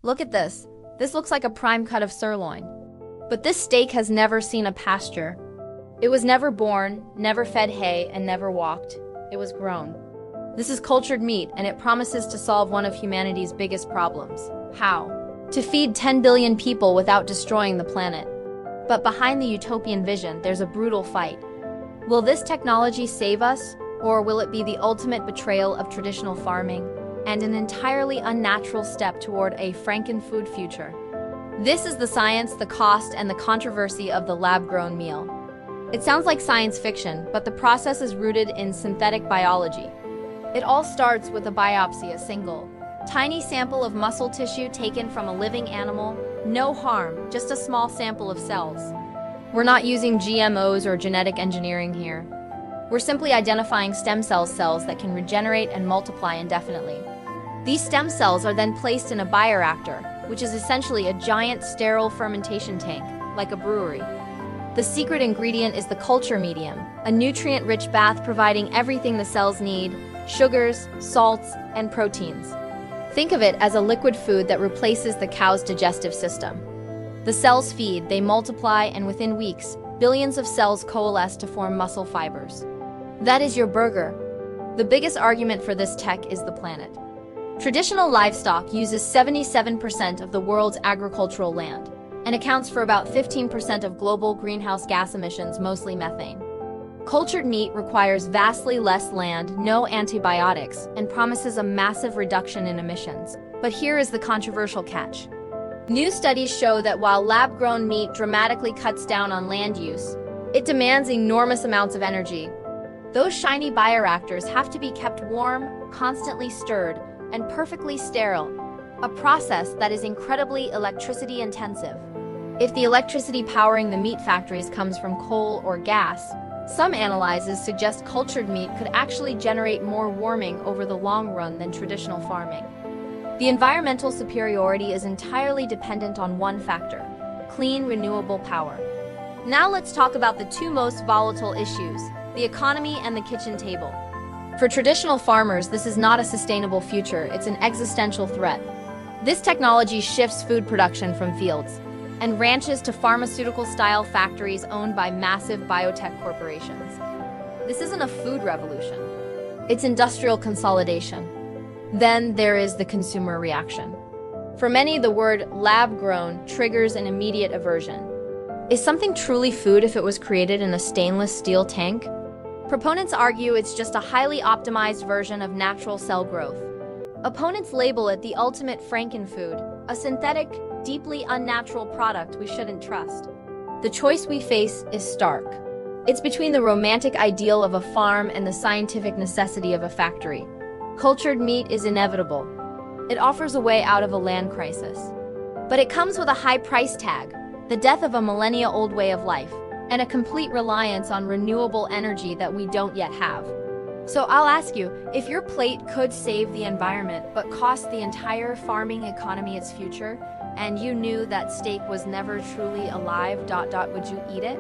Look at this. This looks like a prime cut of sirloin. But this steak has never seen a pasture. It was never born, never fed hay, and never walked. It was grown. This is cultured meat, and it promises to solve one of humanity's biggest problems. How? To feed 10 billion people without destroying the planet. But behind the utopian vision, there's a brutal fight. Will this technology save us, or will it be the ultimate betrayal of traditional farming and an entirely unnatural step toward a franken-food future? This is the science, the cost, and the controversy of the lab-grown meal. It sounds like science fiction, but the process is rooted in synthetic biology. It all starts with a biopsy, a single, tiny sample of muscle tissue taken from a living animal. No harm, just a small sample of cells. We're not using GMOs or genetic engineering here. We're simply identifying stem cells that can regenerate and multiply indefinitely. These stem cells are then placed in a bioreactor, which is essentially a giant sterile fermentation tank, like a brewery. The secret ingredient is the culture medium, a nutrient-rich bath providing everything the cells need: sugars, salts, and proteins. Think of it as a liquid food that replaces the cow's digestive system. The cells feed, they multiply, and within weeks, billions of cells coalesce to form muscle fibers. That is your burger. The biggest argument for this tech is the planet. Traditional livestock uses 77% of the world's agricultural land and accounts for about 15% of global greenhouse gas emissions, mostly methane. Cultured meat requires vastly less land, no antibiotics, and promises a massive reduction in emissions. But here is the controversial catch. New studies show that while lab-grown meat dramatically cuts down on land use, it demands enormous amounts of energy. Those shiny bioreactors have to be kept warm, constantly stirred, and perfectly sterile, a process that is incredibly electricity-intensive. If the electricity powering the meat factories comes from coal or gas, some analyses suggest cultured meat could actually generate more warming over the long run than traditional farming. The environmental superiority is entirely dependent on one factor: clean, renewable power. Now let's talk about the two most volatile issues: the economy and the kitchen table. For traditional farmers, this is not a sustainable future, it's an existential threat. This technology shifts food production from fields and ranches to pharmaceutical-style factories owned by massive biotech corporations. This isn't a food revolution, it's industrial consolidation. Then there is the consumer reaction. For many, the word lab-grown triggers an immediate aversion. Is something truly food if it was created in a stainless steel tank? Proponents argue it's just a highly optimized version of natural cell growth. Opponents label it the ultimate frankenfood, a synthetic, deeply unnatural product we shouldn't trust. The choice we face is stark. It's between the romantic ideal of a farm and the scientific necessity of a factory. Cultured meat is inevitable. It offers a way out of a land crisis. But it comes with a high price tag: the death of a millennia-old way of life, and a complete reliance on renewable energy that we don't yet have. So I'll ask you, if your plate could save the environment but cost the entire farming economy its future, and you knew that steak was never truly alive, would you eat it?